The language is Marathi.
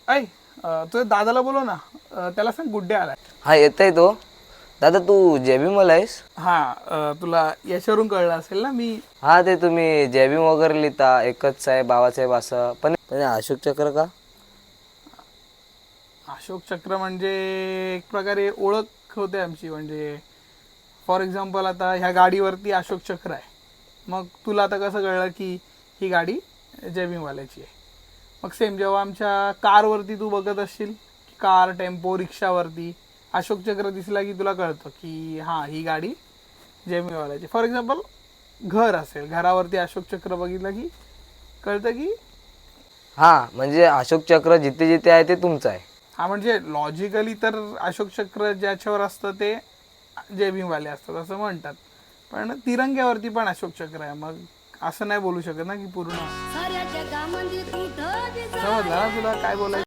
ऐ तुझ्या दादाला बोलव ना, त्याला सांग गुड्डे आलाय. हा येतोय तो. दादा तू जेबीमला आहेस? हा तुला याच्यावरून कळलं असेल ना मी. हा ते तुम्ही जेबीम वगैरे लिहिता एकच साहेब बाबासाहेब असं पण अशोक चक्र का? अशोक चक्र म्हणजे एक प्रकारे ओळख होते आमची. म्हणजे फॉर एक्झाम्पल आता ह्या गाडीवरती अशोक चक्र आहे, मग तुला आता कसं कळलं की ही गाडी जयभीमवाल्याची आहे. मग सेम जेव्हा आमच्या कारवरती तू बघत असशील, कार टेम्पो रिक्षावरती अशोक चक्र दिसला की तुला कळतं की हां ही गाडी जयभीमवाल्याची. फॉर एक्झाम्पल घर असेल, घरावरती अशोक चक्र बघितलं की कळतं की हा म्हणजे अशोक चक्र जिथे जिथे आहे ते तुमचं आहे. हा म्हणजे लॉजिकली तर अशोक चक्र ज्याच्यावर असतं ते जय भीमवाले असतात असं म्हणतात, पण तिरंग्यावरती पण अशोक चक्र आहे. मग असं नाही बोलू शकत ना की पूर्ण. समजलं ना तुला काय बोलायचं.